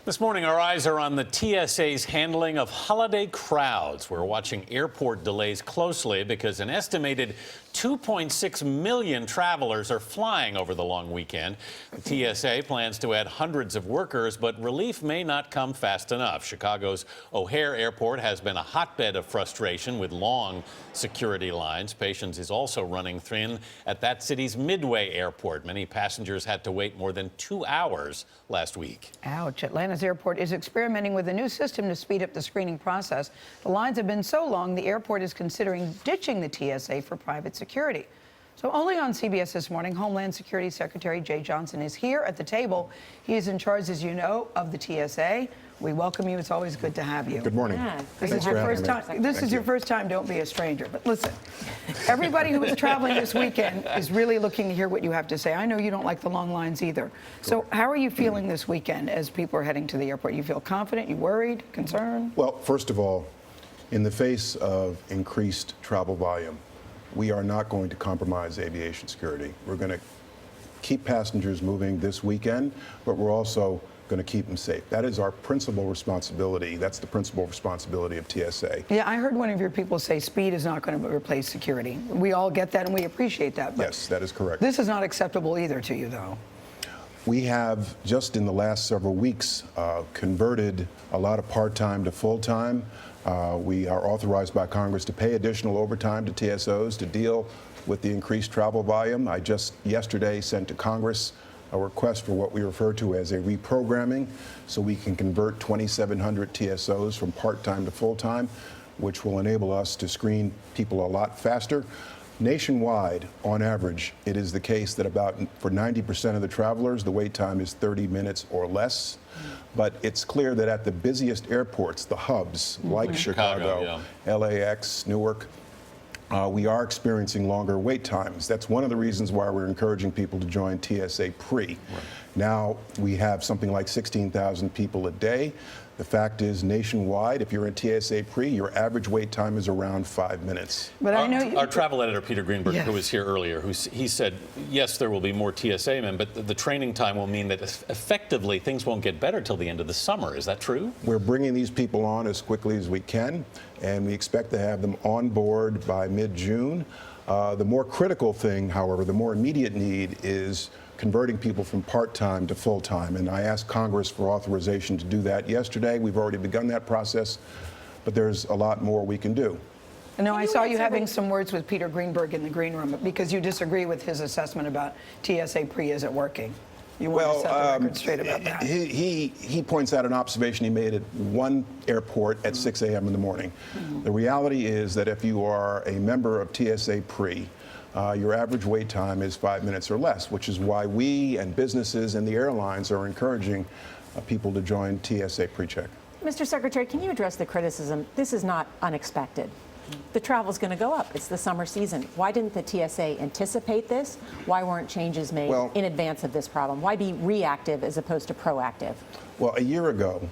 This morning, our eyes are on the TSA's handling of holiday crowds. We're watching airport delays closely because an estimated 2.6 million travelers are flying over the long weekend. The TSA plans to add hundreds of workers, but relief may not come fast enough. Chicago's O'Hare Airport has been a hotbed of frustration with long security lines. Patience is also running thin at that city's Midway Airport. Many passengers had to wait more than 2 hours last week. Ouch. Atlanta's airport is experimenting with a new system to speed up the screening process. The lines have been so long, the airport is considering ditching the TSA for private security. So only on CBS This Morning, Homeland Security Secretary Jay Johnson is here at the table. He is in charge, as you know, of the TSA. We welcome you. It's always good to have you. Good morning. Yeah. This is your first time. This is your first time. Don't be a stranger. But listen, everybody who is traveling this weekend is really looking to hear what you have to say. I know you don't like the long lines either. So how are you feeling this weekend as people are heading to the airport? You feel confident? You worried? Concerned? Well, first of all, in the face of increased travel volume, we are not going to compromise aviation security. We're going to keep passengers moving this weekend, but we're also going to keep them safe. That is our principal responsibility. That's the principal responsibility of TSA. Yeah, I heard one of your people say speed is not going to replace security. We all get that and we appreciate that. But yes, that is correct. This is not acceptable either to you, though. We have, just in the last several weeks, converted a lot of part-time to full-time. We are authorized by Congress to pay additional overtime to TSOs to deal with the increased travel volume. I just yesterday sent to Congress a request for what we refer to as a reprogramming, so we can convert 2,700 TSOs from part-time to full-time, which will enable us to screen people a lot faster. Nationwide, on average, it is the case that for 90% of the travelers, the wait time is 30 minutes or less. But it's clear that at the busiest airports, the hubs, like Chicago, LAX, Newark, we are experiencing longer wait times. That's one of the reasons why we're encouraging people to join TSA Pre. Right. Now we have something like 16,000 people a day. The fact is, nationwide, if you're in TSA Pre, your average wait time is around 5 minutes. But I know our travel editor, Peter Greenberg, who was here earlier, he said, yes, there will be more TSA men, but the training time will mean that effectively things won't get better till the end of the summer. Is that true? We're bringing these people on as quickly as we can, and we expect to have them on board by mid-June. The more critical thing, however, the more immediate need is converting people from part-time to full-time. And I asked Congress for authorization to do that yesterday. We've already begun that process, but there's a lot more we can do. No, I saw you having some words with Peter Greenberg in the green room because you disagree with his assessment about TSA Pre isn't working. You want to set the record straight about that. He points out an observation he made at one airport at 6 a.m. in the morning. The reality is that if you are a member of TSA Pre, your average wait time is 5 minutes or less, which is why we and businesses and the airlines are encouraging people to join TSA PreCheck. Mr. Secretary, can you address the criticism? This is not unexpected. The travel is going to go up. It's the summer season. Why didn't the TSA anticipate this? Why weren't changes made in advance of this problem? Why be reactive as opposed to proactive? Well, a year ago,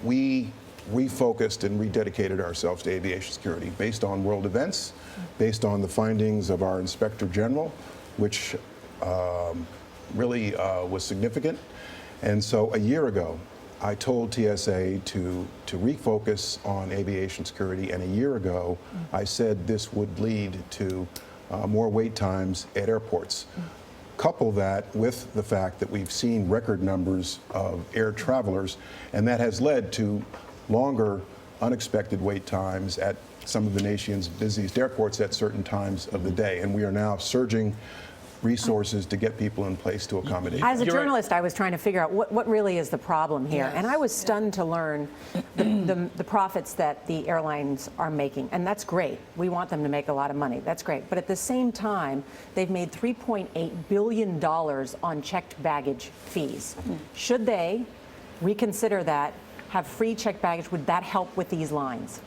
we refocused and rededicated ourselves to aviation security based on world events, based on the findings of our Inspector General, which really was significant. And so a year ago, I told TSA to refocus on aviation security, and a year ago, I said this would lead to more wait times at airports. Couple that with the fact that we've seen record numbers of air travelers, and that has led to longer, unexpected wait times at some of the nation's busiest airports at certain times of the day. And we are now surging resources to get people in place to accommodate. As a journalist, I was trying to figure out what really is the problem here. And I was stunned to learn the profits that the airlines are making. And that's great. We want them to make a lot of money. That's great. But at the same time, they've made $3.8 billion on checked baggage fees. Should they reconsider that, have free checked baggage? Would that help with these lines?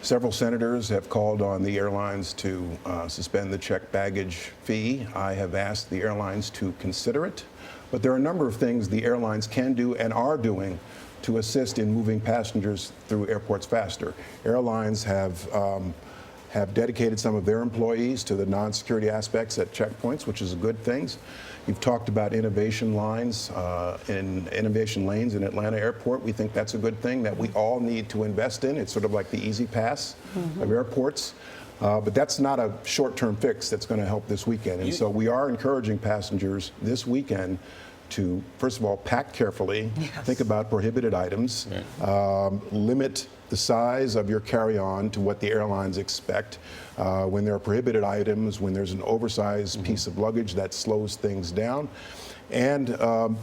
Several senators have called on the airlines to suspend the checked baggage fee. I have asked the airlines to consider it. But there are a number of things the airlines can do and are doing to assist in moving passengers through airports faster. Airlines have dedicated some of their employees to the non-security aspects at checkpoints, which is a good thing. You've talked about innovation lines and innovation lanes in Atlanta Airport. We think that's a good thing that we all need to invest in. It's sort of like the easy pass of airports. But that's not a short-term fix that's going to help this weekend. And so we are encouraging passengers this weekend to, first of all, pack carefully, think about prohibited items, limit the size of your carry-on to what the airlines expect. When there are prohibited items, when there's an oversized piece of luggage, that slows things down. And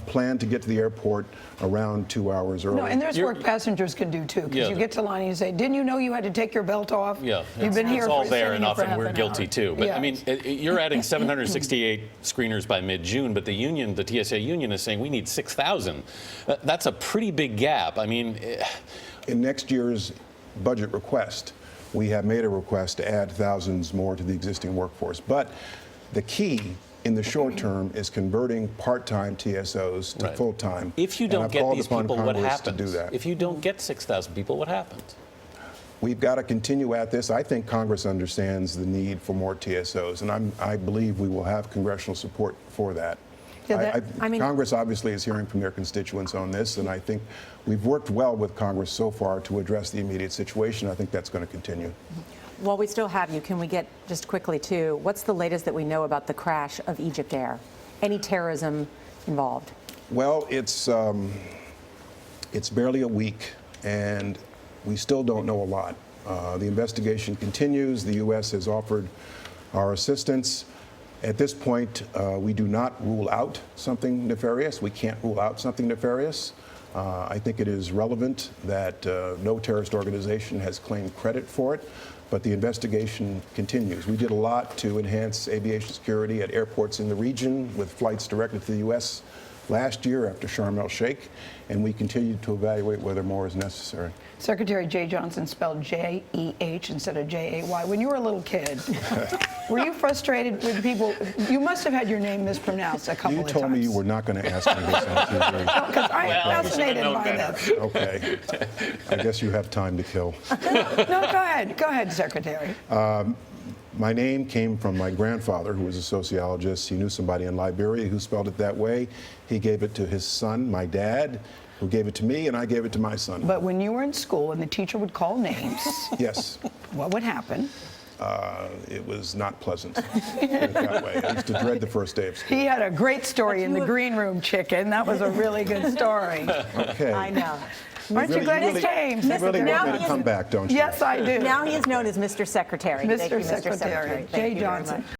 plan to get to the airport around 2 hours early. No, and there's work passengers can do too, because you get to the line and you say, "Didn't you know you had to take your belt off?" Yeah, You've been here it's all for there, sitting and here for often half we're an guilty hour. too. But Yeah. I mean, you're adding 768 screeners by mid-June, but the union, the TSA union, is saying we need 6,000. That's a pretty big gap. I mean, in next year's budget request, we have made a request to add thousands more to the existing workforce. But the key in the short term is converting part-time TSOs to full-time. If you And don't I've get called these upon people, what Congress to happens? do that. If you don't get 6,000 people, what happens? We've got to continue at this. I think Congress understands the need for more TSOs, and I believe we will have congressional support for that. Yeah, Congress obviously is hearing from their constituents on this, and I think we've worked well with Congress so far to address the immediate situation. I think that's going to continue. While we still have you, can we get just quickly to what's the latest that we know about the crash of EgyptAir? Any terrorism involved? Well, it's barely a week, and we still don't know a lot. The investigation continues. The U.S. has offered our assistance. At this point, we do not rule out something nefarious. We can't rule out something nefarious. I think it is relevant that no terrorist organization has claimed credit for it, but the investigation continues. We did a lot to enhance aviation security at airports in the region with flights directly to the U.S. last year after Sharm el-Sheikh, and we continue to evaluate whether more is necessary. Secretary Jeh Johnson spelled J-E-H instead of J-A-Y. When you were a little kid, were you frustrated with people? You must have had your name mispronounced a couple of times. You told me you were not going to ask me this on TV. Because I'm fascinated by this. Okay. I guess you have time to kill. No, go ahead. Go ahead, Secretary. My name came from my grandfather, who was a sociologist. He knew somebody in Liberia who spelled it that way. He gave it to his son, my dad, who gave it to me, and I gave it to my son. But when you were in school and the teacher would call names, Yes. what would happen? It was not pleasant. Put it that way. I used to dread the first day of school. He had a great story in the green room, Chicken. That was a really good story. Okay. I know. Aren't you glad he came? You really Now want me to he come back, don't you? Yes, I do. Now he is known as Mr. Secretary. Thank you, Mr. Secretary, Thank Jeh you very Johnson. much.